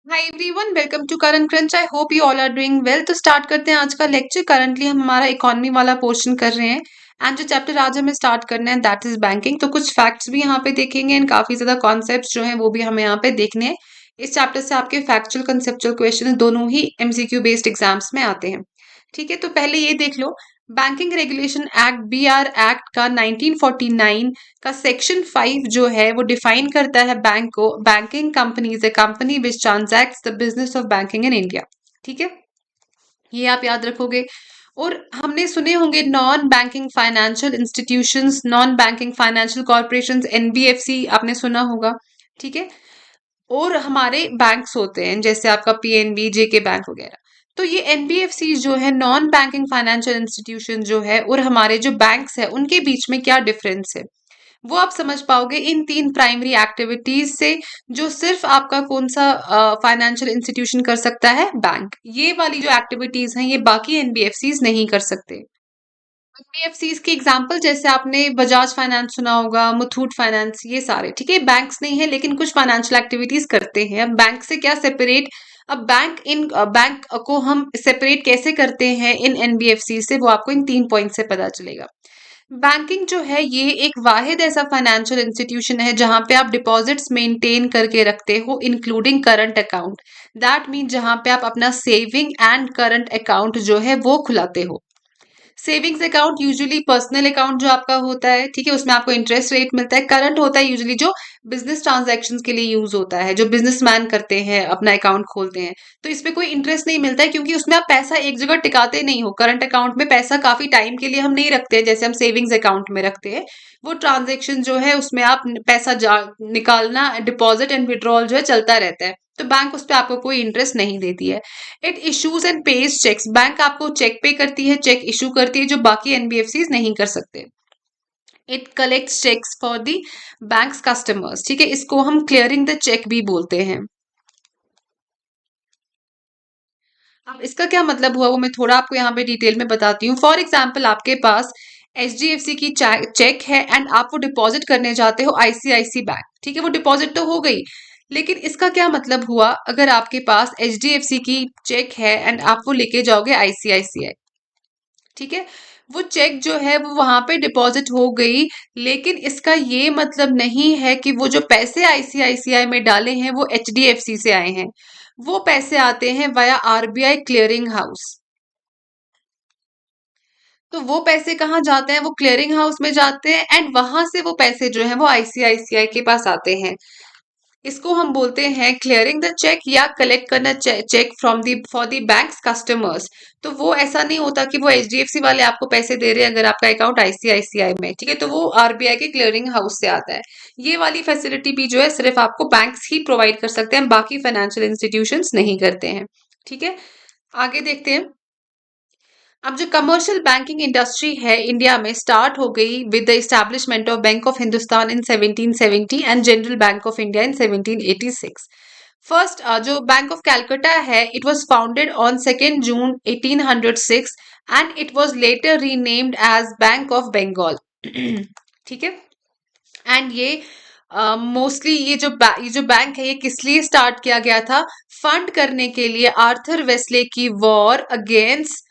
Hi everyone, welcome to current crunch. I hope you all are doing well. तो start करते हैं आज का लेक्चर। करंटली हम हमारा इकोनॉमी वाला पोर्शन कर रहे हैं एंड जो चैप्टर आज हमें स्टार्ट करना है दैट इज बैंकिंग। तो कुछ फैक्ट्स भी यहाँ पे देखेंगे एंड काफी ज्यादा कॉन्सेप्ट्स जो हैं वो भी हमें यहाँ पे देखने हैं। इस चैप्टर से आपके फैक्चुअल कंसेप्चुअल क्वेश्चन दोनों ही एमसीक्यू बेस्ड एग्जाम्स में आते हैं। ठीक है, तो पहले ये देख लो। Banking regulation act BR act का 1949 का सेक्शन 5 जो है वो डिफाइन करता है बैंक को। Banking company is a company which transacts the business of banking in India. ठीक है, ये आप याद रखोगे। और हमने सुने होंगे non banking financial institutions, non banking financial corporations, NBFC आपने सुना होगा। ठीक है, और हमारे बैंक्स होते हैं जैसे आपका पीएनबी, जेके बैंक वगैरह। तो ये एनबीएफसी जो है नॉन बैंकिंग फाइनेंशियल इंस्टीट्यूशन जो है, और हमारे जो बैंक्स है उनके बीच में क्या डिफरेंस है वो आप समझ पाओगे इन तीन प्राइमरी एक्टिविटीज से। जो सिर्फ आपका कौन सा फाइनेंशियल इंस्टीट्यूशन कर सकता है, बैंक। ये वाली जो एक्टिविटीज हैं ये बाकी एनबीएफसीज नहीं कर सकते। एनबीएफसीज के एग्जांपल जैसे आपने बजाज फाइनेंस सुना होगा, मुथूट फाइनेंस, ये सारे ठीक है बैंक्स नहीं है लेकिन कुछ फाइनेंशियल एक्टिविटीज करते हैं। अब बैंक से क्या सेपरेट, अब बैंक को हम सेपरेट कैसे करते हैं इन एनबीएफसी से, वो आपको इन 3 पॉइंट से पता चलेगा। बैंकिंग जो है ये एक वाहिद ऐसा फाइनेंशियल इंस्टीट्यूशन है जहां पे आप डिपॉजिट्स मेंटेन करके रखते हो including current account. That mean जहां पे आप अपना सेविंग एंड करंट अकाउंट जो है वो खुलाते हो। Savings account usually personal account जो आपका होता है, ठीक है, उसमें आपको इंटरेस्ट रेट मिलता है। करंट होता है यूजुअली जो बिजनेस ट्रांजैक्शंस के लिए यूज होता है, जो बिजनेसमैन करते हैं अपना अकाउंट खोलते हैं। तो इसमें कोई इंटरेस्ट नहीं मिलता है क्योंकि उसमें आप पैसा एक जगह टिकाते नहीं हो। करंट अकाउंट में पैसा काफी टाइम के लिए हम नहीं रखते हैं जैसे हम सेविंग्स अकाउंट में रखते हैं। वो ट्रांजेक्शन जो है उसमें आप पैसा निकालना, डिपॉजिट एंड विड्रॉल जो है चलता रहता है। तो बैंक उस पर आपको कोई इंटरेस्ट नहीं देती है। It issues and pays cheques, bank आपको चेक पे करती है, चेक इशू करती है जो बाकी एनबीएफसी नहीं कर सकते। It collects cheques for the banks customers, ठीक है, इसको हम क्लियरिंग द चेक भी बोलते हैं। अब इसका क्या मतलब हुआ वो मैं थोड़ा आपको यहाँ पे डिटेल में बताती हूँ। फॉर एग्जाम्पल आपके पास एचडीएफसी की चेक है एंड आप वो डिपॉजिट करने जाते हो आईसीआईसी बैंक, ठीक है, वो डिपॉजिट तो हो गई। लेकिन इसका क्या मतलब हुआ, अगर आपके पास एचडीएफसी की चेक है एंड आप वो लेके जाओगे आईसीआईसीआई, ठीक है, वो चेक जो है वो वहां पे डिपॉजिट हो गई। लेकिन इसका ये मतलब नहीं है कि वो जो पैसे आईसीआईसीआई में डाले हैं वो एचडीएफसी से आए हैं। वो पैसे आते हैं वाया आरबीआई क्लियरिंग हाउस। तो वो पैसे कहाँ जाते हैं, वो क्लियरिंग हाउस में जाते हैं एंड वहां से वो पैसे जो है वो आईसीआईसीआई के पास आते हैं। इसको हम बोलते हैं क्लियरिंग द चेक या कलेक्ट करना cheque from the for the banks customers. तो वो ऐसा नहीं होता कि वो एचडीएफसी वाले आपको पैसे दे रहे हैं अगर आपका अकाउंट आईसीआईसीआई में, ठीक है, तो वो आरबीआई के क्लियरिंग हाउस से आता है। ये वाली फैसिलिटी भी जो है सिर्फ आपको बैंक्स ही प्रोवाइड कर सकते हैं, बाकी फाइनेंशियल इंस्टीट्यूशंस नहीं करते हैं। ठीक है, आगे देखते हैं। अब जो कमर्शियल बैंकिंग इंडस्ट्री है इंडिया में स्टार्ट हो गई with the establishment of Bank of Hindustan in 1770 and General Bank of India in 1786। First जो बैंक ऑफ कैलकाटा है it was founded on 2 June 1806 and it was later renamed as Bank of Bengal. ठीक है, and ये mostly ये जो bank है ये किस लिए स्टार्ट किया गया था, फंड करने के लिए आर्थर वेस्ले की war against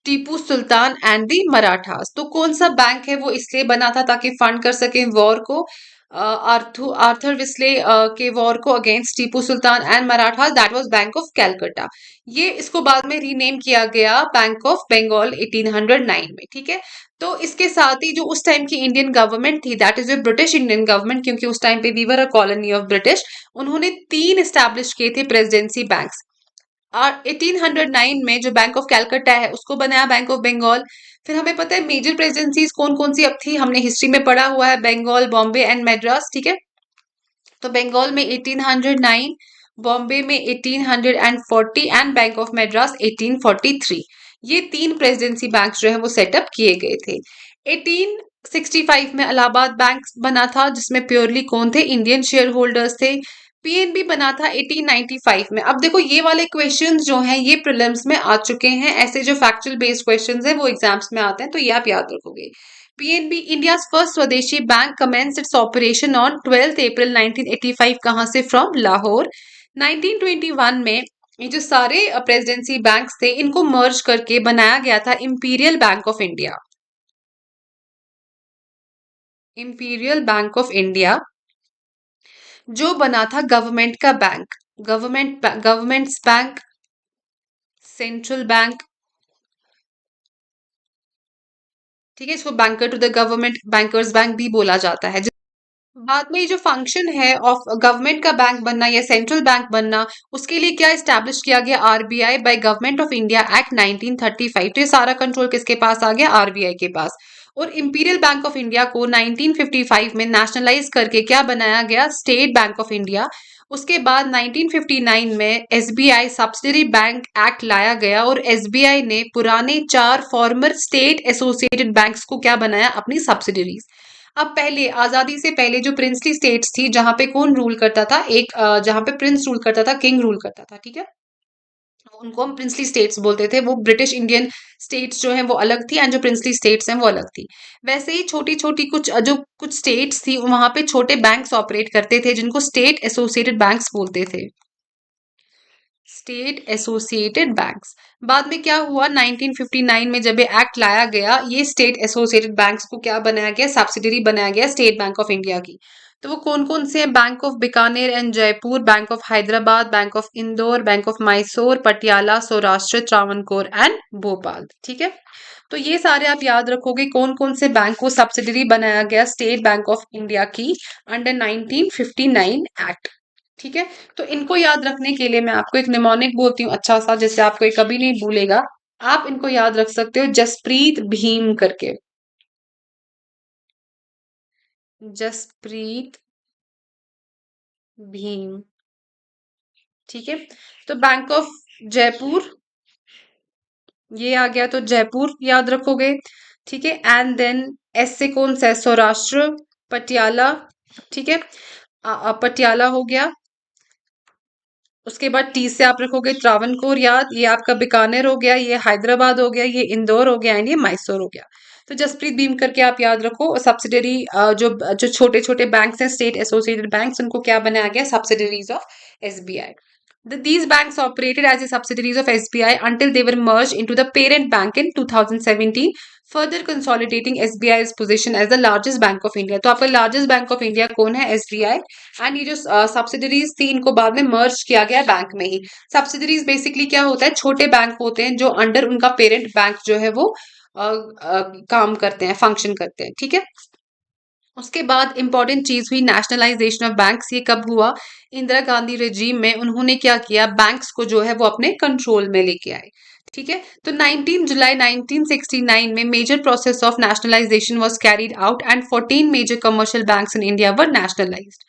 Tipu sultan and the Marathas. तो कौन सा बैंक है वो इसलिए बना था ताकि फंड कर सके वॉर को, आर्थर विस्ले के वॉर को against Tipu sultan and Marathas. That was bank of Calcutta. ये इसको बाद में रीनेम किया गया बैंक ऑफ बंगाल 1809 में। ठीक है, तो इसके साथ ही जो उस टाइम की इंडियन गवर्नमेंट थी that is a British Indian government, क्योंकि उस टाइम पे we were a colony of British, उन्होंने 3 स्टैब्लिश किए थे प्रेसिडेंसी बैंक्स। और 1809 में जो बैंक ऑफ कैलकाटा है उसको बनाया बैंक ऑफ बंगाल। फिर हमें पता है मेजर प्रेसिडेंसीज कौन कौन सी अब थी, हमने हिस्ट्री में पढ़ा हुआ है, बंगाल, बॉम्बे एंड मद्रास। ठीक है, तो बंगाल में 1809, बॉम्बे में 1840 एंड बैंक ऑफ मद्रास 1843। ये 3 प्रेसिडेंसी बैंक जो है वो सेटअप किए गए थे। 1865 में इलाहाबाद बैंक बना था जिसमें प्योरली कौन थे, इंडियन शेयर होल्डर्स थे। पीएनबी बना था 1895 में। अब देखो ये वाले क्वेश्चंस जो हैं ये प्रीलिम्स में आ चुके हैं, ऐसे जो फैक्चुअल बेस्ड क्वेश्चंस हैं वो एग्जाम्स में आते हैं, तो ये आप याद रखोगे। PNB India first swadeshi bank commences its operation on 12 April 1985। कहां से, फ्रॉम लाहौर। 1921 में ये जो सारे प्रेसिडेंसी बैंक्स थे इनको मर्ज करके बनाया गया था Imperial Bank of India. Imperial Bank of India जो बना था गवर्नमेंट का bank, government's bank, central bank. ठीक है, इसको banker to the government, bankers bank भी बोला जाता है। बाद में ये जो फंक्शन है ऑफ गवर्नमेंट का बैंक बनना या सेंट्रल बैंक बनना, उसके लिए क्या इस्टेब्लिश किया गया, RBI by government of India act 1935। तो ये सारा कंट्रोल किसके पास आ गया, आरबीआई के पास। और इंपीरियल बैंक ऑफ इंडिया को 1955 में नेशनलाइज करके क्या बनाया गया, स्टेट बैंक ऑफ इंडिया। उसके बाद 1959 में एसबीआई सब्सिडरी बैंक एक्ट लाया गया और एसबीआई ने पुराने 4 फॉर्मर स्टेट एसोसिएटेड बैंक्स को क्या बनाया, अपनी सब्सिडरीज। अब पहले आजादी से पहले जो प्रिंसली स्टेट्स थी, जहां पे कौन रूल करता था, एक जहां पे प्रिंस रूल करता था, किंग रूल करता था, ठीक है, उनको हम प्रिंसली स्टेट्स बोलते थे। वो ब्रिटिश इंडियन स्टेट्स जो हैं वो अलग थी, एंड जो प्रिंसली स्टेट्स हैं वो अलग थी। वैसे ही छोटी छोटी कुछ जो कुछ स्टेट्स थी वहां पे छोटे बैंक्स ऑपरेट करते थे जिनको स्टेट एसोसिएटेड बैंक्स बोलते थे, स्टेट एसोसिएटेड बैंक्स। बाद में क्या हुआ, 1959 में जब ये एक्ट लाया गया, ये स्टेट एसोसिएटेड बैंक्स को क्या बनाया गया, सब्सिडरी बनाया गया स्टेट बैंक ऑफ इंडिया की। तो वो कौन कौन से हैं, bank of Bikaner and Jaipur, bank of Hyderabad, bank of Indore, bank of Mysore, Patiala, Saurashtra, Travancore and Bhopal. ठीक है, तो ये सारे आप याद रखोगे कौन कौन से बैंक को सब्सिडरी बनाया गया स्टेट बैंक ऑफ इंडिया की अंडर 1959 एक्ट। ठीक है, तो इनको याद रखने के लिए मैं आपको एक निमोनिक बोलती हूँ अच्छा सा, जिससे आपको ये कभी नहीं भूलेगा। आप इनको याद रख सकते हो, जसप्रीत भीम करके, जसप्रीत भीम। ठीक है, तो बैंक ऑफ जयपुर, ये आ गया, तो जयपुर याद रखोगे। ठीक है, एंड देन एस से कौन सा है, सौराष्ट्र, पटियाला। ठीक है, पटियाला हो गया। उसके बाद टी से आप रखोगे त्रावणकोर याद, ये आपका बीकानेर हो गया, ये हैदराबाद हो गया, ये इंदौर हो गया एंड ये मैसूर हो गया। तो जसप्रीत भीम करके आप याद रखो। सब्सिडरी जो जो छोटे छोटे बैंक्स हैं स्टेट एसोसिएटेड बैंक्स, उनको क्या बनाया गया, subsidiaries of SBI. These banks operated as a subsidiaries of SBI until they were merged into the parent bank in 2017, further consolidating SBI's position as the largest bank of India। तो आपका largest bank of India कौन है, SBI। And ये जो subsidiaries थी इनको बाद में मर्ज किया गया बैंक में ही। सब्सिडरीज बेसिकली क्या होता है, छोटे बैंक होते हैं जो अंडर उनका पेरेंट बैंक जो है वो काम करते हैं, फंक्शन करते हैं। ठीक है, उसके बाद इंपॉर्टेंट चीज हुई नेशनलाइजेशन ऑफ बैंक्स। ये कब हुआ, इंदिरा गांधी रेजीम में उन्होंने क्या किया, बैंक्स को जो है वो अपने कंट्रोल में लेके आए। ठीक है, तो 19 जुलाई 1969 में major process of nationalisation was carried out and 14 major commercial banks in India were nationalised.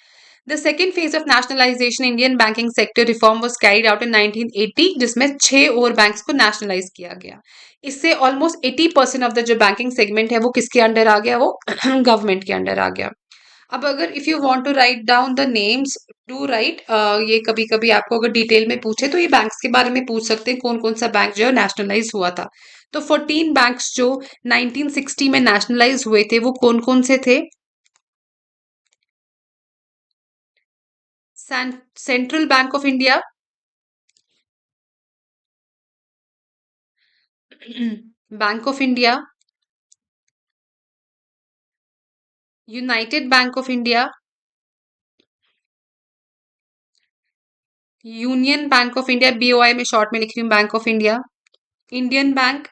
The second phase of nationalization Indian banking sector reform was carried out in 1980, जिसमें 6 और बैंक्स को नेशनलाइज किया गया। इससे almost 80% of the जो banking segment है वो किसके अंडर आ गया, वो गवर्नमेंट के अंडर आ गया। अब अगर if you want to write down the names to write, ये कभी कभी आपको अगर डिटेल में पूछे तो ये बैंक्स के बारे में पूछ सकते हैं, कौन कौन सा बैंक जो है नेशनलाइज हुआ था। तो 14 बैंक्स जो 1960 में नेशनलाइज हुए थे वो कौन कौन से थे, central bank of India, bank of India, united bank of India, union bank of India, BOI में शॉर्ट में लिख रही हूँ, bank of India, Indian bank,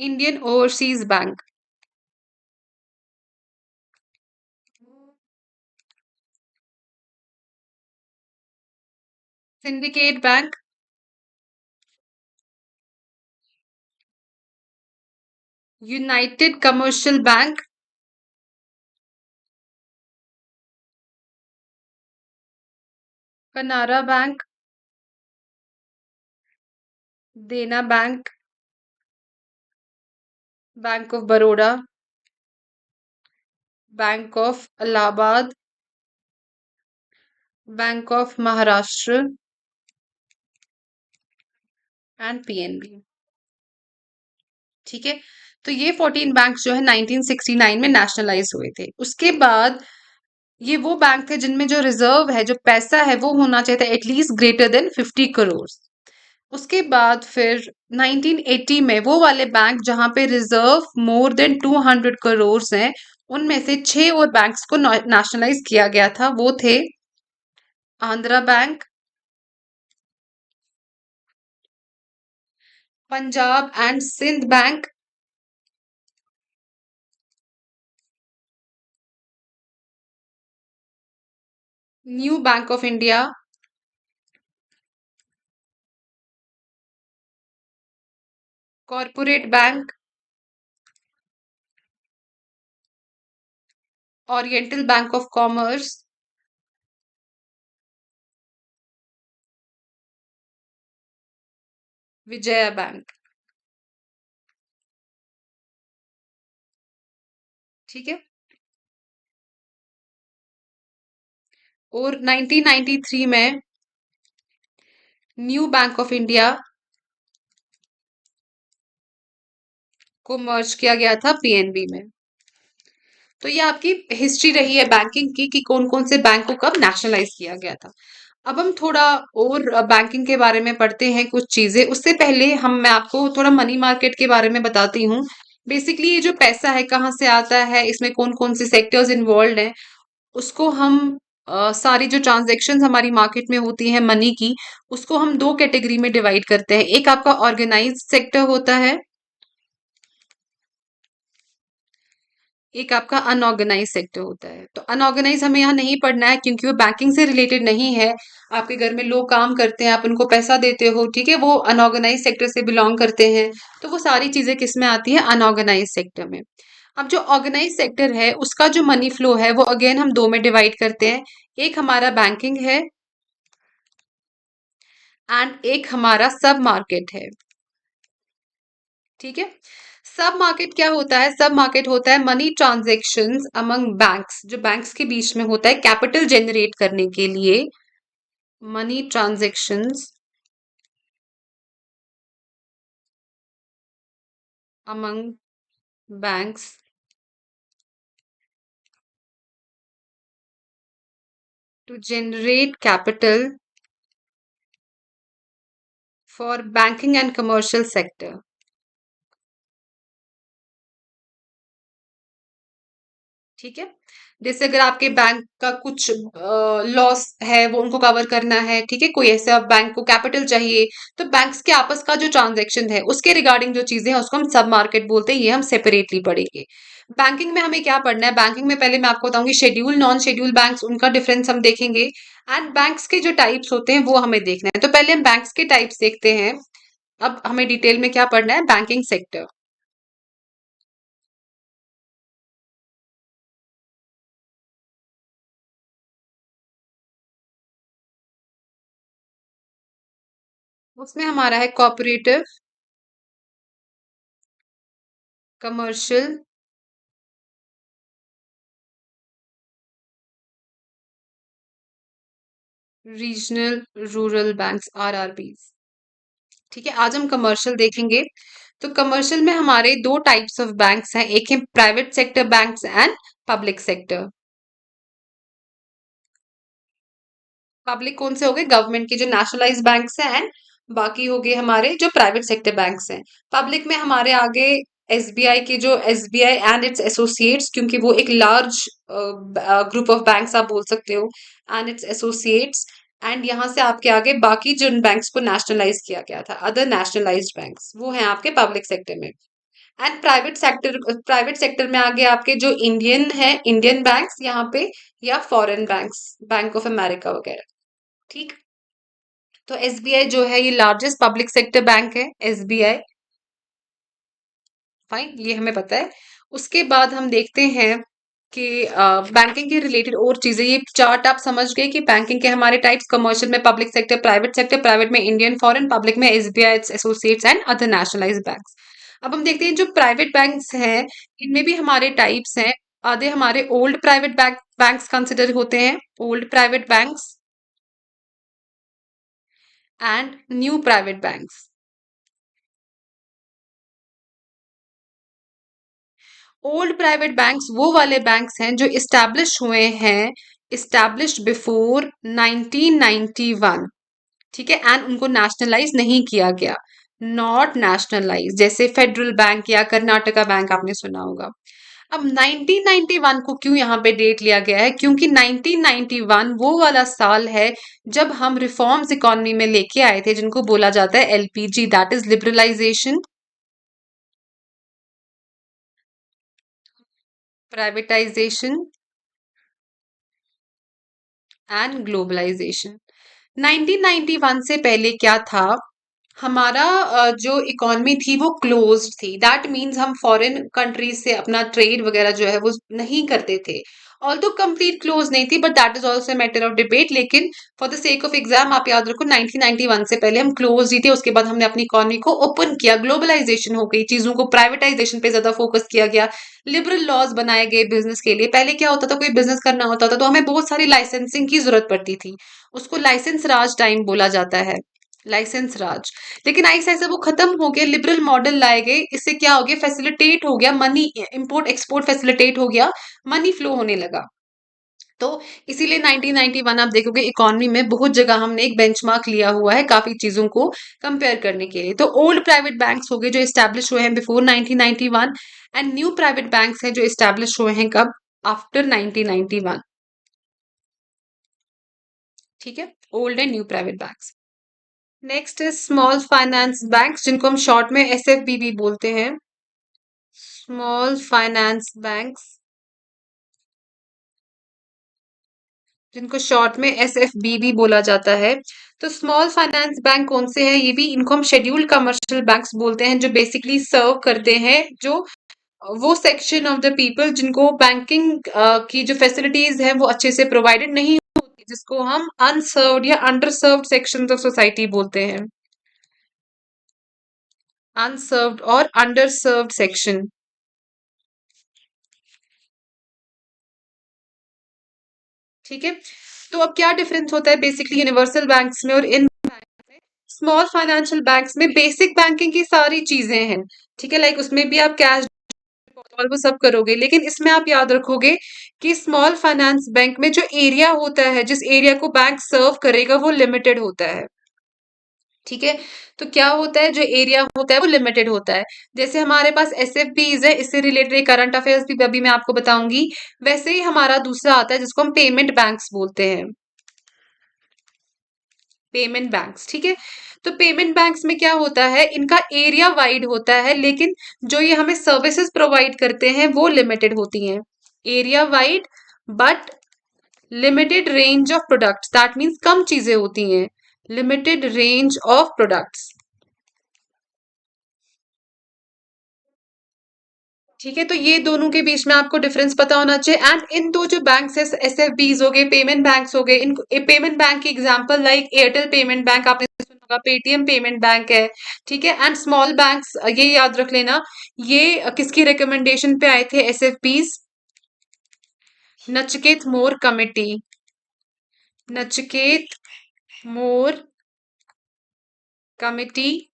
Indian overseas bank, syndicate bank, united commercial bank, Canara bank, Dena bank, bank of Baroda, bank of Allahabad, bank of Maharashtra and PNB. ठीक है, तो ये 14 banks जो है 1969 में नेशनलाइज हुए थे। उसके बाद ये वो बैंक है जिनमें जो रिजर्व है, जो पैसा है, वो होना चाहिए था एटलीस्ट ग्रेटर देन 50 करोड़। उसके बाद फिर 1980 में वो वाले बैंक जहां पे रिजर्व मोर देन 200 करोड़ हैं, उनमें से 6 और बैंक्स को नेशनलाइज किया गया था। वो थे Andhra Bank, Punjab and Sind Bank, New Bank of India, Corporate Bank, Oriental Bank of Commerce, Vijaya Bank. ठीक है। और 1993 में न्यू बैंक ऑफ इंडिया को मर्ज किया गया था पीएनबी में। तो ये आपकी हिस्ट्री रही है बैंकिंग की कि कौन कौन से बैंक को कब नेशनलाइज किया गया था। अब हम थोड़ा और बैंकिंग के बारे में पढ़ते हैं कुछ चीजें। उससे पहले मैं आपको थोड़ा मनी मार्केट के बारे में बताती हूँ। बेसिकली ये जो पैसा है कहाँ से आता है, इसमें कौन कौन से सेक्टर्स इन्वॉल्व हैं, उसको हम सारी जो ट्रांजेक्शन हमारी मार्केट में होती है मनी की, उसको हम दो कैटेगरी में डिवाइड करते हैं। एक आपका ऑर्गेनाइज सेक्टर होता है, एक आपका अनऑर्गेनाइज सेक्टर होता है। तो अनऑर्गेनाइज हमें यहाँ नहीं पढ़ना है क्योंकि वो बैंकिंग से रिलेटेड नहीं है। आपके घर में लोग काम करते हैं, आप उनको पैसा देते हो, ठीक है, वो अनऑर्गेनाइज सेक्टर से बिलोंग करते हैं। तो वो सारी चीजें किस में आती है, अनऑर्गेनाइज सेक्टर में। अब जो ऑर्गेनाइज सेक्टर है उसका जो मनी फ्लो है वो अगेन हम दो में डिवाइड करते हैं। एक हमारा बैंकिंग है एंड एक हमारा सब मार्केट है। ठीक है। सब मार्केट क्या होता है, सब मार्केट होता है मनी ट्रांजेक्शन्स अमंग बैंक्स, जो बैंक्स के बीच में होता है कैपिटल जनरेट करने के लिए। Money transactions among banks to generate capital for banking and commercial sector. ठीक है। जैसे अगर आपके बैंक का कुछ लॉस है वो उनको कवर करना है, ठीक है, कोई ऐसा बैंक को कैपिटल चाहिए, तो बैंक्स के आपस का जो ट्रांजैक्शन है उसके रिगार्डिंग जो चीजें हैं उसको हम सब मार्केट बोलते हैं। ये हम सेपरेटली पढ़ेंगे। बैंकिंग में हमें क्या पढ़ना है, बैंकिंग में पहले मैं आपको बताऊंगी शेड्यूल नॉन शेड्यूल बैंक्स, उनका डिफरेंस हम देखेंगे एंड बैंक्स के जो टाइप्स होते हैं वो हमें देखना है। तो पहले हम बैंक्स के टाइप्स देखते हैं। अब हमें डिटेल में क्या पढ़ना है, बैंकिंग सेक्टर। उसमें हमारा है cooperative, commercial, regional rural banks, RRBs. ठीक है, आज हम कमर्शियल देखेंगे। तो कमर्शियल में हमारे दो टाइप्स ऑफ बैंक्स हैं, एक है private sector banks and public sector. Public कौन से हो गए, गवर्नमेंट के जो नेशनलाइज बैंक्स हैं एंड बाकी हो गए हमारे जो प्राइवेट सेक्टर बैंक्स हैं। पब्लिक में हमारे आगे एसबीआई के जो एसबीआई एंड इट्स एसोसिएट्स, क्योंकि वो एक लार्ज ग्रुप ऑफ बैंक्स आप बोल सकते हो, एंड इट्स एसोसिएट्स। एंड यहाँ से आपके आगे बाकी जिन बैंक्स को नेशनलाइज किया गया था, अदर नेशनलाइज्ड बैंक्स, वो हैं आपके पब्लिक सेक्टर में। एंड प्राइवेट सेक्टर में आगे आपके जो इंडियन है, इंडियन बैंक्स यहाँ पे, या foreign banks, bank of America वगैरह। ठीक। तो एसबीआई जो है ये लार्जेस्ट पब्लिक सेक्टर बैंक है, एसबीआई। फाइन, ये हमें पता है। उसके बाद हम देखते हैं कि बैंकिंग के रिलेटेड और चीजें, ये चार्ट आप समझ गए कि बैंकिंग के हमारे टाइप्स, कमर्शियल में public sector, private sector, private में इंडियन, फॉरेन, पब्लिक में SBI, associates and other nationalised banks. अब हम देखते हैं जो प्राइवेट बैंक्स हैं इनमें भी हमारे टाइप्स हैं। आधे हमारे ओल्ड प्राइवेट बैंक्स कंसिडर होते हैं, old private banks and new private banks. Old private banks वो वाले बैंक्स हैं जो इस्टेब्लिश हुए हैं, इस्टेब्लिश्ड बिफोर 1991, ठीक है, एंड उनको नेशनलाइज नहीं किया गया, नॉट नेशनलाइज, जैसे फेडरल बैंक या कर्नाटका बैंक आपने सुना होगा। अब 1991 को क्यों यहाँ पे डेट लिया गया है? क्योंकि 1991 वो वाला साल है जब हम रिफॉर्म्स इकोनॉमी में लेके आए थे, जिनको बोला जाता है LPG, that is liberalisation, privatisation and globalisation. 1991 से पहले क्या था? हमारा जो इकॉनमी थी वो क्लोज्ड थी, दैट मीन्स हम फॉरेन कंट्रीज से अपना ट्रेड वगैरह जो है वो नहीं करते थे। ऑल्दो कंप्लीट क्लोज नहीं थी, but that is also matter of debate, लेकिन for the sake of exam आप याद रखो 1991 से पहले हम क्लोज ही थे, उसके बाद हमने अपनी इकॉनमी को ओपन किया, ग्लोबलाइजेशन हो गई, चीजों को प्राइवेटाइजेशन पे ज्यादा फोकस किया गया, लिबरल लॉज बनाए गए बिजनेस के लिए। पहले क्या होता था, कोई बिजनेस करना होता था तो हमें बहुत सारी लाइसेंसिंग की जरूरत पड़ती थी, उसको लाइसेंस राज टाइम बोला जाता है, लाइसेंस राज। लेकिन ऐसे ऐसे वो खत्म हो गया, लिबरल मॉडल लाए गए, इससे क्या हो गया, फैसिलिटेट हो गया मनी, इंपोर्ट एक्सपोर्ट फैसिलिटेट हो गया, मनी फ्लो होने लगा। तो इसीलिए 1991 आप देखोगे इकोनॉमी में बहुत जगह हमने एक बेंचमार्क लिया हुआ है काफी चीजों को कंपेयर करने के लिए। तो ओल्ड प्राइवेट बैंक्स हो गए जो एस्टैब्लिश हुए हैं before 1991, and new private banks हैं जो एस्टैब्लिश हुए हैं कब? आफ्टर 1991, ठीक है, old and new private banks. Next है स्मॉल फाइनेंस बैंक्स, जिनको हम शॉर्ट में एसएफबी भी बोलते हैं, स्मॉल फाइनेंस बैंक्स, जिनको शॉर्ट में एसएफबी भी बोला जाता है। तो स्मॉल फाइनेंस बैंक कौन से हैं? ये भी, इनको हम शेड्यूल्ड कमर्शियल बैंक्स बोलते हैं, जो बेसिकली सर्व करते हैं जो वो सेक्शन ऑफ द पीपल जिनको बैंकिंग की जो फैसिलिटीज है वो अच्छे से प्रोवाइडेड नहीं होती, जिसको हम अनसर्व्ड या under served section of society बोलते हैं, अनसर्व्ड और अंडर सर्व्ड सेक्शन, ठीक है। तो अब क्या डिफरेंस होता है बेसिकली यूनिवर्सल बैंक्स में और इन बैंक में? स्मॉल फाइनेंशियल बैंक्स में बेसिक बैंकिंग की सारी चीजें हैं, ठीक है, लाइक उसमें भी आप कैश और वो सब करोगे, लेकिन इसमें आप याद रखोगे कि स्मॉल फाइनेंस बैंक में जो एरिया होता है, जिस एरिया को बैंक सर्व करेगा वो लिमिटेड होता है, ठीक है। तो क्या होता है, जो एरिया होता है वो लिमिटेड होता है। जैसे हमारे पास एसएफबीज है, इससे रिलेटेड एक करंट अफेयर्स भी अभी मैं आपको बताऊंगी। वैसे ही हमारा दूसरा आता है जिसको हम पेमेंट बैंक्स बोलते हैं, पेमेंट बैंक्स, ठीक है। तो पेमेंट बैंक्स में क्या होता है, इनका एरिया वाइड होता है, लेकिन जो ये हमें सर्विसेज प्रोवाइड करते हैं वो लिमिटेड होती हैं, area wide but limited range of products, that means कम चीजें होती हैं, लिमिटेड रेंज ऑफ प्रोडक्ट्स, ठीक है। तो ये दोनों के बीच में आपको डिफरेंस पता होना चाहिए। एंड इन दो जो बैंक्स है, एसएफबीज हो गए, पेमेंट बैंक्स हो गए, इन पेमेंट बैंक की example like Airtel payment bank आपने सुना होगा, पेटीएम पेमेंट बैंक है, ठीक है। एंड स्मॉल बैंक्स, ये याद रख लेना, ये किसकी रिकमेंडेशन पे आए थे एसएफबीज? नचकेत मोर कमेटी, नचकेत मोर कमिटी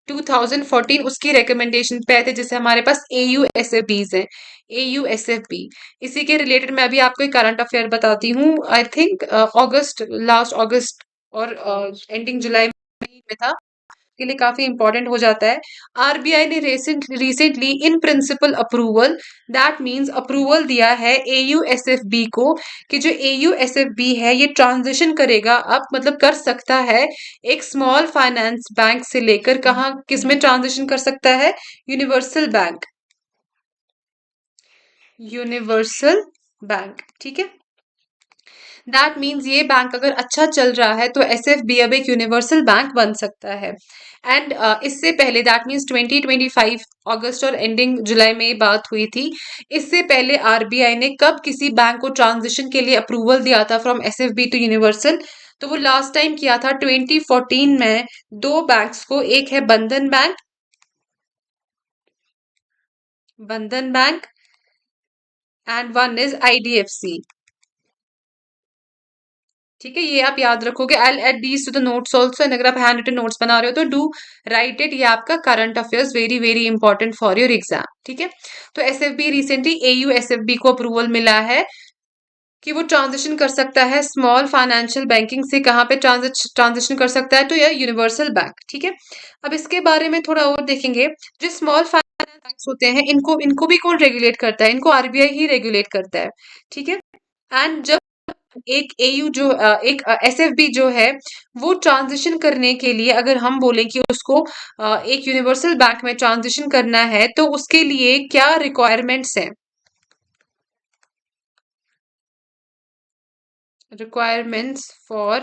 2014 उसकी रिकमेंडेशन पे आए थे, जिससे हमारे पास एयू एसएफबीज है, एयू एसएफबी। इसी के रिलेटेड मैं अभी आपको एक करंट अफेयर बताती हूँ, आई थिंक अगस्त, लास्ट अगस्त और एंडिंग जुलाई में था, के लिए काफी इंपॉर्टेंट हो जाता है। आरबीआई ने recently in principle approval, that means approval दिया है एयूएसएफबी को, कि जो एयूएसएफबी है ये ट्रांजिशन करेगा अब, मतलब कर सकता है, एक स्मॉल फाइनेंस बैंक से लेकर कहाँ किस में ट्रांजिशन कर सकता है? यूनिवर्सल बैंक, यूनिवर्सल बैंक, ठीक है। दैट मीन्स ये बैंक अगर अच्छा चल रहा है तो एसएफबी अब एक यूनिवर्सल बैंक बन सकता है। एंड इससे पहले दैट मीन्स 2025 अगस्त और एंडिंग जुलाई में ये बात हुई थी। इससे पहले आरबीआई ने कब किसी बैंक को ट्रांजिशन के लिए अप्रूवल दिया था फ्रॉम एसएफबी टू यूनिवर्सल? तो वो लास्ट टाइम किया था 2014 में, दो बैंक्स को, एक है Bandhan bank and one is IDFC, ठीक है, ये आप याद रखोगे। I add these to the notes also, and अगर आप हैंड रिटन नोट्स बना रहे हो तो डू राइट इट। ये आपका current affairs very very important for your exam. ठीक है, तो एसएफबी रिसेंटली एयू एसएफबी को अप्रूवल मिला है कि वो ट्रांजिशन कर सकता है स्मॉल फाइनेंशियल बैंकिंग से। कहाँ पे ट्रांजिशन कर सकता है? तो यह यूनिवर्सल बैंक। ठीक है, अब इसके बारे में थोड़ा और देखेंगे। जो स्मॉल फाइनेंस बैंक्स होते हैं, इनको इनको भी कौन रेगुलेट करता है? इनको आरबीआई ही रेगुलेट करता है। ठीक है, एंड जब एक एयू जो एक एसएफबी जो है वो ट्रांजिशन करने के लिए, अगर हम बोलें कि उसको एक यूनिवर्सल बैंक में ट्रांजिशन करना है, तो उसके लिए क्या रिक्वायरमेंट्स हैं? requirements for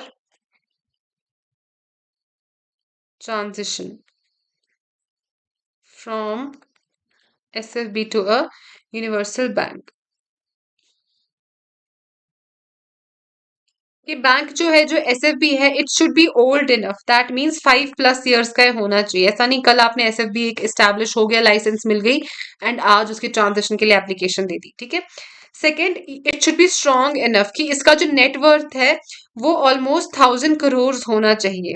transition from SFB to a universal bank। ये बैंक जो है, जो एसएफबी है, it should be old enough, that means 5+ years का होना चाहिए। ऐसा नहीं कल आपने एसएफबी एक एस्टैब्लिश हो गया, लाइसेंस मिल गई एंड आज उसके ट्रांजेक्शन के लिए एप्लीकेशन दे दी। ठीक है, second, it should be strong enough कि इसका जो नेटवर्थ है वो ऑलमोस्ट 1000 करोड़ होना चाहिए।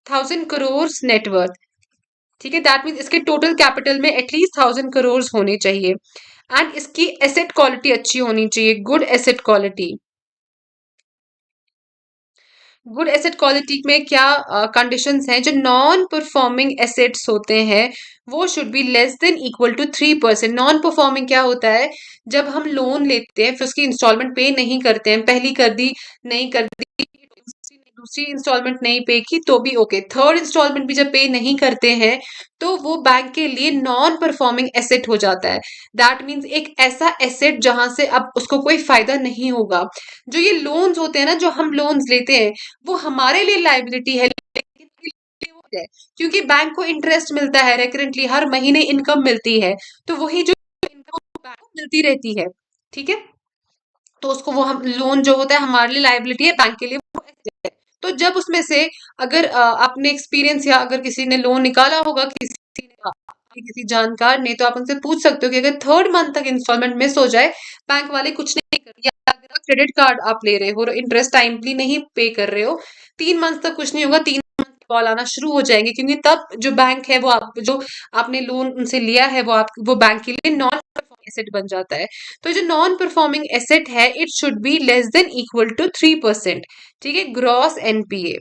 1000 करोड़ नेटवर्थ। ठीक है, दैट मीन्स इसके टोटल कैपिटल में एटलीस्ट 1000 करोड़ होने चाहिए। एंड इसकी एसेट क्वालिटी अच्छी होनी चाहिए, good asset quality. Good asset quality में क्या कंडीशंस हैं? जो नॉन परफॉर्मिंग एसेट्स होते हैं वो should be less than equal to 3%। Non performing क्या होता है? जब हम लोन लेते हैं फिर उसकी इंस्टॉलमेंट पे नहीं करते हैं, पहली कर दी, नहीं कर दी, दूसरी इंस्टॉलमेंट नहीं पे की तो भी ओके, थर्ड इंस्टॉलमेंट भी जब पे नहीं करते हैं तो वो बैंक के लिए नॉन परफॉर्मिंग एसेट हो जाता है। दैट मीन्स एक ऐसा एसेट जहां से अब उसको कोई फायदा नहीं होगा। जो ये लोन्स होते हैं ना, जो हम लोन्स लेते हैं, वो हमारे लिए लाइबिलिटी है, लेकिन इसके लिए वो है, क्योंकि बैंक को इंटरेस्ट मिलता है रेकरेंटली, हर महीने इनकम मिलती है, तो वही जो इनकम बैंक को मिलती रहती है। ठीक है, तो उसको वो हम लोन जो होता है हमारे लिए लाइबिलिटी है, बैंक के लिए वो asset है। तो जब उसमें से अगर आपने एक्सपीरियंस या अगर किसी ने लोन निकाला होगा, किसी ने आपके किसी जानकार ने, तो आप उनसे पूछ सकते हो कि अगर थर्ड मंथ तक इंस्टॉलमेंट मिस हो जाए, बैंक वाले कुछ नहीं कर, या अगर क्रेडिट कार्ड आप ले रहे हो और इंटरेस्ट टाइमली नहीं पे कर रहे हो, 3 मंथ तक कुछ नहीं होगा, 3 मंथ कॉल आना शुरू हो जाएंगे, क्योंकि तब जो बैंक है वो आप जो आपने लोन उनसे लिया है वो बैंक के लिए नॉन एसेट बन जाता है। तो जो नॉन परफॉर्मिंग एसेट है, it should be less than equal to 3%। ठीक है, gross NPA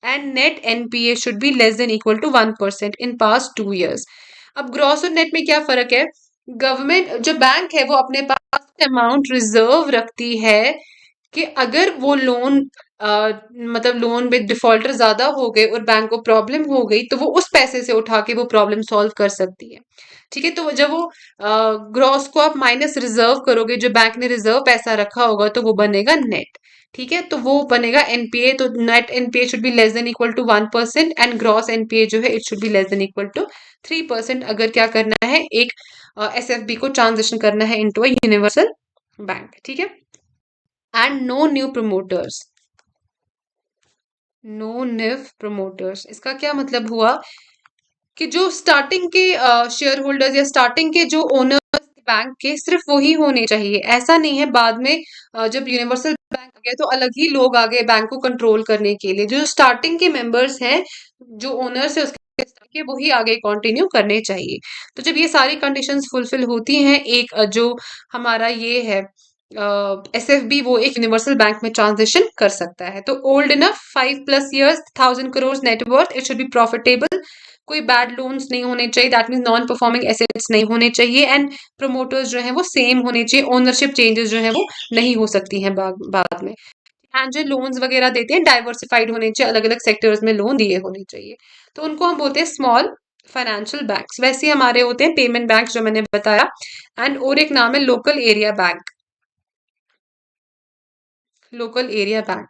and net NPA should be less than equal to 1% in past 2 years। अब ग्रॉस और नेट में क्या फर्क है? गवर्नमेंट जो बैंक है वो अपने पास अमाउंट रिजर्व रखती है कि अगर वो लोन मतलब लोन में डिफॉल्टर ज्यादा हो गए और बैंक को प्रॉब्लम हो गई, तो वो उस पैसे से उठा के वो प्रॉब्लम सॉल्व कर सकती है। ठीक है, तो जब वो ग्रॉस को आप माइनस रिजर्व करोगे, जो बैंक ने रिजर्व पैसा रखा होगा, तो वो बनेगा नेट। ठीक है, तो वो बनेगा एनपीए। तो net NPA should be less than equal to 1% and gross NPA जो है it should be less than equal to 3%। अगर क्या करना है, एक एसएफबी को ट्रांजिशन करना है इनटू अ यूनिवर्सल बैंक। ठीक है, and no new promoters, no new promoters. इसका क्या मतलब हुआ कि जो स्टार्टिंग के शेयर होल्डर्स या स्टार्टिंग के जो ओनर्स बैंक के, सिर्फ वही होने चाहिए। ऐसा नहीं है बाद में जब यूनिवर्सल बैंक आ गया तो अलग ही लोग आ गए बैंक को कंट्रोल करने के लिए। जो स्टार्टिंग के मेंबर्स हैं, जो ओनर्स है उसके के वही आगे कंटिन्यू करने चाहिए। तो जब ये सारी कंडीशंस फुलफिल होती हैं, एक जो हमारा ये है एसएफबी, वो एक यूनिवर्सल बैंक में ट्रांजिशन कर सकता है। तो old enough, 5+ years, 1000 crore net worth, it should be profitable, कोई बैड लोन्स नहीं होने चाहिए, that means non performing assets नहीं होने चाहिए, एंड प्रमोटर्स जो है वो सेम होने चाहिए, ओनरशिप चेंजेस जो है वो नहीं हो सकती हैं बाद में। एंड जो लोन्स वगैरह देते हैं डाइवर्सिफाइड होने चाहिए, अलग अलग सेक्टर्स में लोन दिए होने चाहिए। तो उनको हम बोलते हैं स्मॉल फाइनेंशियल बैंक्स। वैसे हमारे होते हैं पेमेंट बैंक जो मैंने बताया, एंड और एक नाम है local area bank. Local area bank,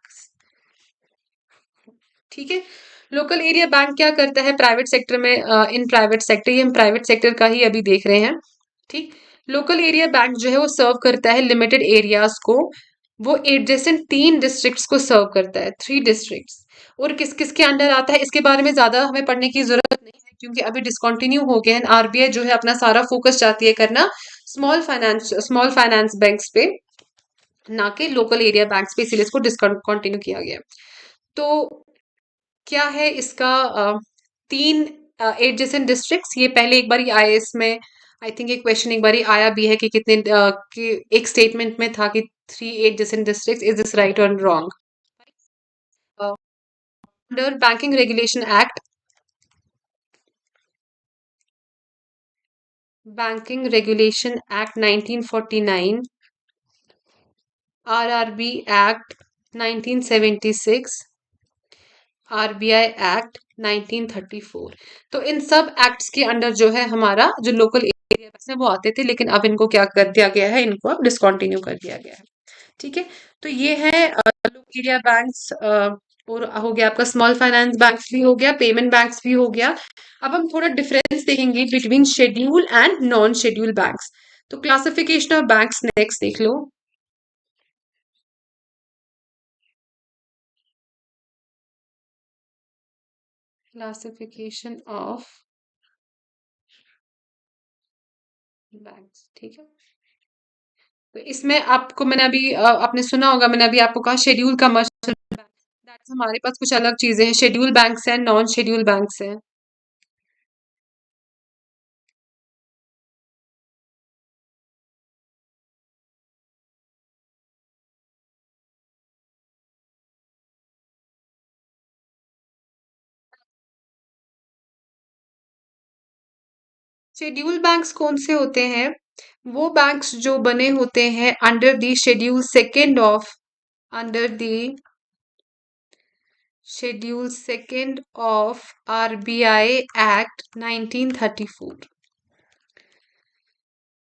ठीक है। लोकल एरिया बैंक क्या करता है प्राइवेट सेक्टर में? इन प्राइवेट सेक्टर, ये हम प्राइवेट सेक्टर का ही अभी देख रहे हैं। ठीक, लोकल एरिया बैंक जो है वो सर्व करता है लिमिटेड एरियाज को। वो एडजेसेंट 3 डिस्ट्रिक्ट्स को सर्व करता है, 3 डिस्ट्रिक्ट्स। और किस किस के अंडर आता है इसके बारे में ज्यादा हमें पढ़ने की जरूरत नहीं है, क्योंकि अभी डिसकंटिन्यू हो गया है। आरबीआई जो है अपना सारा फोकस चाहती है करना स्मॉल फाइनेंस बैंक्स पे। ना कि लोकल एरिया बैंक्स पे, इसीलिए इसको डिसकंटिन्यू किया गया। तो क्या है इसका तीन एडजेसेंट डिस्ट्रिक्ट्स, ये पहले एक बार आईएएस में आई थिंक ये क्वेश्चन एक बार आया भी है कि कितने कि एक स्टेटमेंट में था कि three adjacent districts, is this right और wrong? Under banking regulation act, banking regulation act 1949, RRB act 1976, RBI act 1934। तो इन सब एक्ट्स के अंडर जो है हमारा जो लोकल एरिया है वो आते थे, लेकिन अब इनको क्या कर दिया गया है, इनको अब डिसकंटिन्यू कर दिया गया है। ठीक है, तो ये है लोकल एरिया बैंक्स, और हो गया आपका स्मॉल फाइनेंस बैंक्स भी हो गया, पेमेंट बैंक्स भी हो गया। अब हम थोड़ा डिफरेंस देखेंगे between schedule and non schedule banks. तो क्लासिफिकेशन ऑफ बैंक्स नेक्स्ट देख लो। क्लासिफिकेशन ऑफ बैंक्स, ठीक है। तो इसमें आपको मैंने अभी आपने सुना होगा, मैंने अभी आपको कहा शेड्यूल कमर्शियल बैंक, दैट्स हमारे पास कुछ अलग चीजें हैं, शेड्यूल बैंक्स हैं, नॉन शेड्यूल बैंक्स हैं। शेड्यूल बैंक्स कौन से होते हैं? वो बैंक्स जो बने होते हैं under the schedule second of, under the schedule second of RBI act 1934।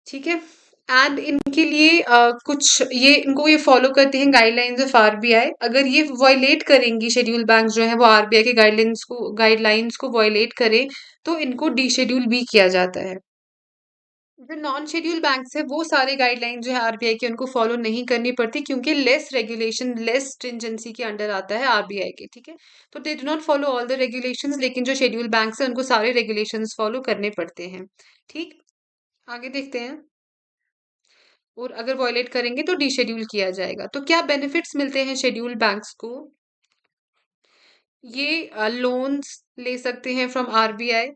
ठीक है, एंड इनके लिए कुछ ये इनको ये फॉलो करते हैं गाइडलाइंस ऑफ आरबीआई। अगर ये वायलेट करेंगी शेड्यूल बैंक जो है वो आरबीआई के गाइडलाइंस को वायलेट करें तो इनको डी शेड्यूल भी किया जाता है। जो नॉन शेड्यूल बैंक्स है वो सारे गाइडलाइन जो है आरबीआई के उनको फॉलो नहीं करनी पड़ती, क्योंकि लेस रेगुलेशन लेस स्ट्रिंजेंसी के अंडर आता है आरबीआई के। ठीक है, तो they do not follow all the regulations, लेकिन जो शेड्यूल बैंक्स है उनको सारे रेगुलेशंस फॉलो करने पड़ते हैं। ठीक, आगे देखते हैं। और अगर वॉयलेट करेंगे तो डी शेड्यूल किया जाएगा। तो क्या बेनिफिट्स मिलते हैं शेड्यूल बैंक्स को? ये लोन्स ले सकते हैं from RBI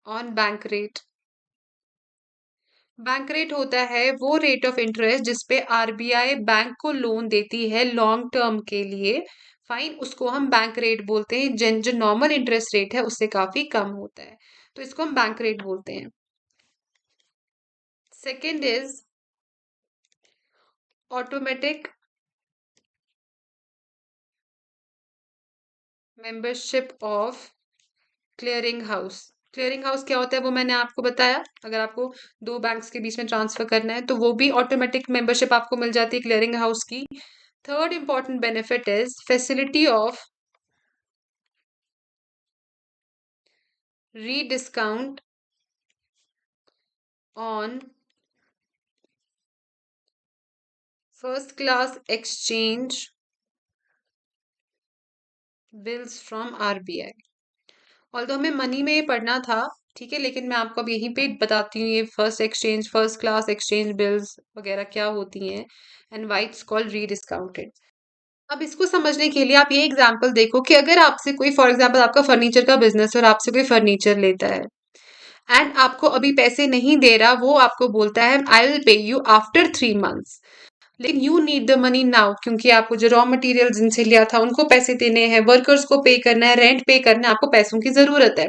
on bank rate. Bank rate होता है वो रेट ऑफ इंटरेस्ट जिसपे आरबीआई बैंक को लोन देती है लॉन्ग टर्म के लिए। फाइन, उसको हम बैंक रेट बोलते हैं, जिन जो नॉर्मल इंटरेस्ट रेट है उससे काफी कम होता है, तो इसको हम बैंक रेट बोलते हैं। Second is automatic membership of clearing house. Clearing house क्या होता है वो मैंने आपको बताया, अगर आपको दो बैंक्स के बीच में ट्रांसफर करना है तो वो भी ऑटोमेटिक मेंबरशिप आपको मिल जाती है क्लियरिंग हाउस की। Third important benefit is facility of rediscount on first class exchange bills from RBI. Although हमें मनी में ये पढ़ना था, ठीक है, लेकिन मैं आपको अब यहीं पे बताती हूँ ये फर्स्ट क्लास एक्सचेंज बिल्स वगैरह क्या होती हैं एंड व्हाई इट्स कॉल्ड री डिस्काउंटेड। अब इसको समझने के लिए आप ये एग्जांपल देखो कि अगर आपसे कोई, फॉर एग्जांपल आपका फर्नीचर का बिजनेस है और आपसे कोई फर्नीचर लेता है एंड आपको अभी पैसे नहीं दे रहा, वो आपको बोलता है I will pay you after 3 months, लेकिन you need the money now, क्योंकि आपको जो रॉ मटेरियल जिनसे लिया था उनको पैसे देने हैं, वर्कर्स को पे करना है, रेंट पे करना है, आपको पैसों की जरूरत है।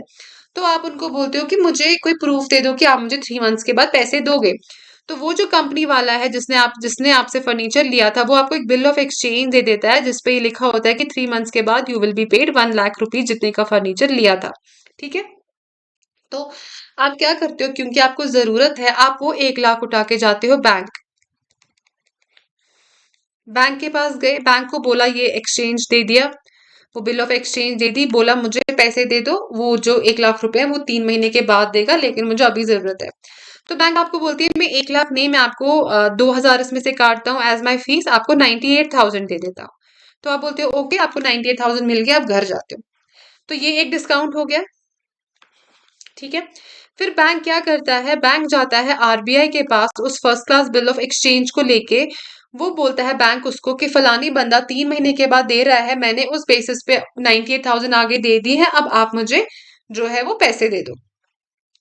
तो आप उनको बोलते हो कि मुझे कोई प्रूफ दे दो कि आप मुझे 3 मंथ्स के बाद पैसे दोगे। तो वो जो कंपनी वाला है जिसने आपसे फर्नीचर लिया था वो आपको एक बिल ऑफ एक्सचेंज दे देता है जिसपे ये लिखा होता है कि 3 मंथ्स के बाद you will be paid 1 lakh rupees जितने का फर्नीचर लिया था। ठीक है, तो आप क्या करते हो, क्योंकि आपको जरूरत है, आप वो 1 लाख उठा के जाते हो बैंक। बैंक के पास गए, बैंक को बोला ये एक्सचेंज दे दिया, वो बिल ऑफ एक्सचेंज दे दी, बोला मुझे पैसे दे दो, वो जो 1 लाख रुपए है वो 3 महीने के बाद देगा, लेकिन मुझे अभी जरूरत है। तो बैंक आपको बोलती है मैं 1 लाख नहीं, मैं आपको 2,000 इसमें से काटता हूँ एज माई फीस, आपको 98,000 दे देता हूँ। तो आप बोलते हो ओके, आपको 98,000 मिल गया, आप घर जाते हो। तो ये एक डिस्काउंट हो गया। ठीक है, फिर बैंक क्या करता है, बैंक जाता है आरबीआई के पास उस first class bill of exchange को लेके। वो बोलता है बैंक उसको कि फलानी बंदा 3 महीने के बाद दे रहा है, मैंने उस बेसिस पे 98,000 आगे दे दी है, अब आप मुझे जो है वो पैसे दे दो,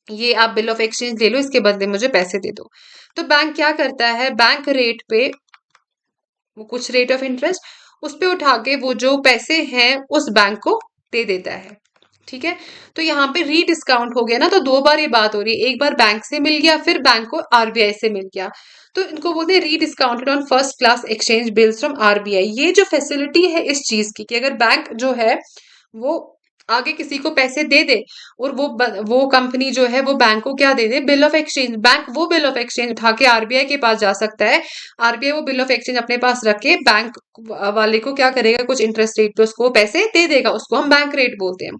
ये आप बिल ऑफ एक्सचेंज ले लो, इसके बदले मुझे पैसे दे दो। तो बैंक क्या करता है, बैंक रेट पे वो कुछ रेट ऑफ इंटरेस्ट उस पे उठा के वो जो पैसे हैं उस बैंक को दे देता है। ठीक है, तो यहाँ पे री डिस्काउंट हो गया ना, तो दो बार ये बात हो रही है, एक बार बैंक से मिल गया, फिर बैंक को आरबीआई से मिल गया। तो इनको बोलते हैं री discounted on first class exchange bills from RBI. ये जो फैसिलिटी है इस चीज की कि अगर बैंक जो है वो आगे किसी को पैसे दे दे और वो कंपनी जो है वो बैंक को क्या दे दे, बिल ऑफ एक्सचेंज, बैंक वो बिल ऑफ एक्सचेंज उठा के आरबीआई के पास जा सकता है। आरबीआई वो बिल ऑफ एक्सचेंज अपने पास रख के बैंक वाले को क्या करेगा, कुछ इंटरेस्ट रेट पे उसको पैसे दे देगा, उसको हम बैंक रेट बोलते हैं।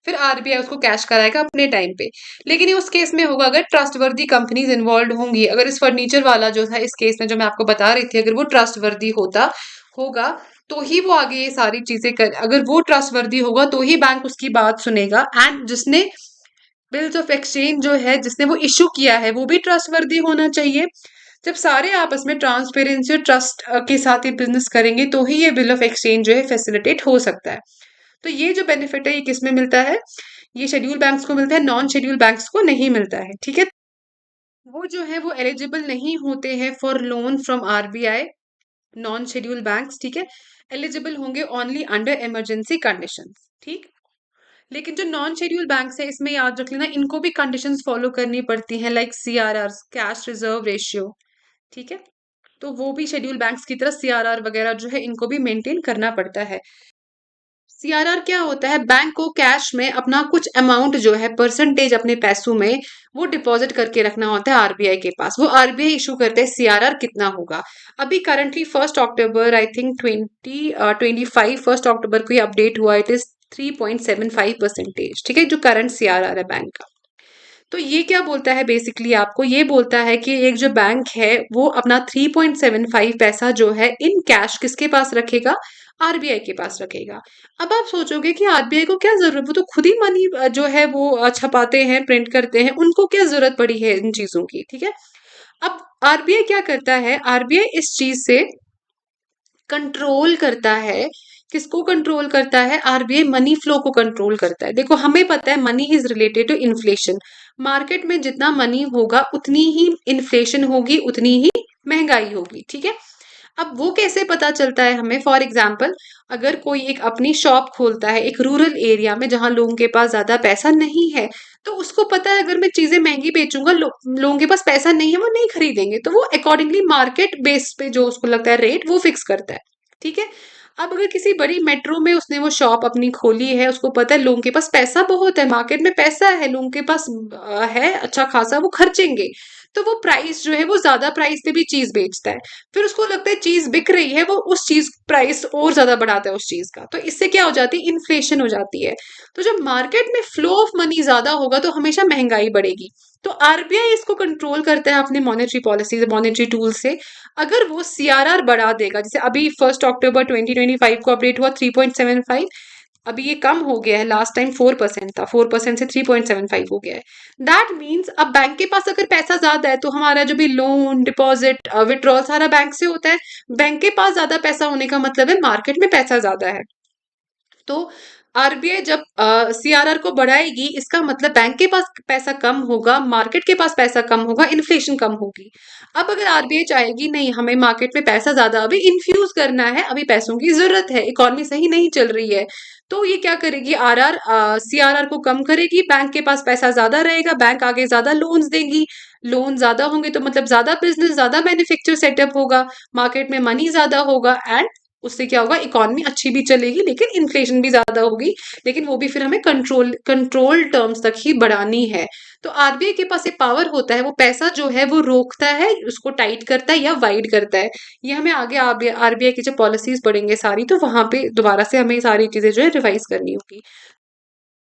फिर आरबीआई उसको कैश कराएगा अपने टाइम पे। लेकिन ये उस केस में होगा अगर ट्रस्टवर्दी कंपनीज इन्वॉल्व होंगी। अगर इस फर्नीचर वाला जो था इस केस में जो मैं आपको बता रही थी, अगर वो ट्रस्टवर्दी होता होगा तो ही वो आगे ये सारी चीजें कर, अगर वो ट्रस्टवर्दी होगा तो ही बैंक उसकी बात सुनेगा। एंड जिसने बिल्स ऑफ एक्सचेंज जो है जिसने वो इशू किया है वो भी ट्रस्टवर्दी होना चाहिए। जब सारे आपस में ट्रांसपेरेंसी और ट्रस्ट के साथ ही बिजनेस करेंगे तो ही ये बिल ऑफ एक्सचेंज जो है फैसिलिटेट हो सकता है। तो ये जो बेनिफिट है ये किसमें मिलता है, ये शेड्यूल बैंक्स को मिलता है, नॉन शेड्यूल बैंक्स को नहीं मिलता है। ठीक है, वो जो है वो एलिजिबल नहीं होते हैं for loan from RBI, non schedule banks. ठीक है, एलिजिबल होंगे ओनली अंडर इमरजेंसी कंडीशंस। ठीक, लेकिन जो नॉन शेड्यूल बैंक्स है इसमें याद रख लेना इनको भी कंडीशंस फॉलो करनी पड़ती हैं, like CRR, cash reserve ratio. ठीक है, तो वो भी शेड्यूल बैंक्स की तरह सीआरआर वगैरह जो है इनको भी मेंटेन करना पड़ता है। सीआरआर क्या होता है, बैंक को कैश में अपना कुछ अमाउंट जो है परसेंटेज अपने पैसों में वो डिपॉजिट करके रखना होता है आरबीआई के पास। वो आरबीआई इशू करते हैं सीआरआर कितना होगा। अभी करंटली 1 अक्टूबर आई थिंक 2025 1 अक्टूबर को ये अपडेट हुआ, इट इज 3.75%। ठीक है, जो करंट सीआरआर है बैंक का। तो ये क्या बोलता है बेसिकली, आपको ये बोलता है कि एक जो बैंक है वो अपना 3.75 पैसा जो है इन कैश किसके पास रखेगा, आरबीआई के पास रखेगा। अब आप सोचोगे कि आरबीआई को क्या जरूरत, वो तो खुद ही मनी जो है वो छपाते हैं, प्रिंट करते हैं, उनको क्या जरूरत पड़ी है इन चीजों की। ठीक है, अब आरबीआई क्या करता है, आरबीआई इस चीज से कंट्रोल करता है। किसको कंट्रोल करता है, आरबीआई मनी फ्लो को कंट्रोल करता है। देखो हमें पता है money is related to inflation, market में जितना मनी होगा उतनी ही इन्फ्लेशन होगी, उतनी ही महंगाई होगी। ठीक है, अब वो कैसे पता चलता है हमें, फॉर एग्जाम्पल अगर कोई एक अपनी शॉप खोलता है एक रूरल एरिया में जहां लोगों के पास ज्यादा पैसा नहीं है, तो उसको पता है अगर मैं चीजें महंगी बेचूंगा लोगों के पास पैसा नहीं है, वो नहीं खरीदेंगे, तो वो अकॉर्डिंगली मार्केट बेस पे जो उसको लगता है रेट वो फिक्स करता है। ठीक है, अब अगर किसी बड़ी मेट्रो में उसने वो शॉप अपनी खोली है, उसको पता है लोगों के पास पैसा बहुत है, मार्केट में पैसा है, लोगों के पास है अच्छा खासा, वो खर्चेंगे, तो वो प्राइस जो है वो ज्यादा प्राइस पे भी चीज बेचता है। फिर उसको लगता है चीज बिक रही है, वो उस चीज प्राइस और ज्यादा बढ़ाता है उस चीज का, तो इससे क्या हो जाती है, इन्फ्लेशन हो जाती है। तो जब मार्केट में फ्लो ऑफ मनी ज्यादा होगा तो हमेशा महंगाई बढ़ेगी। तो आरबीआई इसको कंट्रोल करता है अपने मॉनेटरी पॉलिसी, मॉनेटरी टूल से। अगर वो सीआरआर बढ़ा देगा, जैसे अभी 1 अक्टूबर 2025 को अपडेट हुआ 3.75, अभी ये कम हो गया है, लास्ट टाइम 4% था, 4% से 3.75 हो गया है। दैट मीन्स अब बैंक के पास अगर पैसा ज्यादा है तो हमारा जो भी लोन डिपॉजिट विड्रॉल सारा बैंक से होता है। बैंक के पास ज्यादा पैसा होने का मतलब है मार्केट में पैसा ज्यादा है। तो आरबीआई जब सीआरआर को बढ़ाएगी इसका मतलब बैंक के पास पैसा कम होगा, मार्केट के पास पैसा कम होगा, इन्फ्लेशन कम होगी। अब अगर आरबीआई चाहेगी नहीं हमें मार्केट में पैसा ज्यादा अभी इन्फ्यूज करना है, अभी पैसों की जरूरत है, इकोनॉमी सही नहीं चल रही है, तो ये क्या करेगी, सीआरआर को कम करेगी, बैंक के पास पैसा ज्यादा रहेगा, बैंक आगे ज्यादा लोन्स देंगी, लोन ज्यादा होंगे तो मतलब ज्यादा बिजनेस, ज्यादा मैन्युफैक्चर सेटअप होगा, मार्केट में मनी ज्यादा होगा, एंड उससे क्या होगा, इकोनॉमी अच्छी भी चलेगी लेकिन इन्फ्लेशन भी ज्यादा होगी, लेकिन वो भी फिर हमें कंट्रोल टर्म्स तक ही बढ़ानी है। तो आरबीआई के पास ये पावर होता है, वो पैसा जो है वो रोकता है, उसको टाइट करता है या वाइड करता है। ये हमें आगे आरबीआई की जो पॉलिसीज पढ़ेंगे सारी, तो वहां पे दोबारा से हमें सारी चीजें जो है रिवाइज करनी होगी।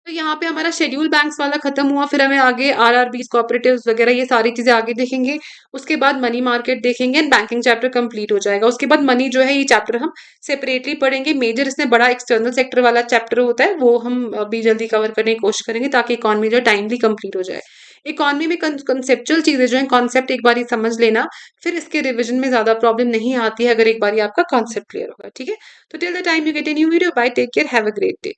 तो यहाँ पे हमारा शेड्यूल बैंक्स वाला खत्म हुआ, फिर हमें आगे आरआरबीज, कोऑपरेटिव्स वगैरह ये सारी चीजें आगे देखेंगे। उसके बाद मनी मार्केट देखेंगे एंड बैंकिंग चैप्टर कंप्लीट हो जाएगा। उसके बाद मनी जो है ये चैप्टर हम सेपरेटली पढ़ेंगे, मेजर इसमें बड़ा एक्सटर्नल सेक्टर वाला चैप्टर होता है वो हम अभी जल्दी कवर करने की कोशिश करेंगे ताकि इकॉनमी जो टाइमली कंप्लीट हो जाए। इकोनॉमी में कंसेप्चुअल चीजें जो है, कॉन्सेप्ट एक बार समझ लेना, फिर इसके रिविजन में ज्यादा प्रॉब्लम नहीं आती है अगर एक बार आपका कॉन्सेप्ट क्लियर होगा। ठीक है, तो till the time you get a new video, bye, take care, have a great day.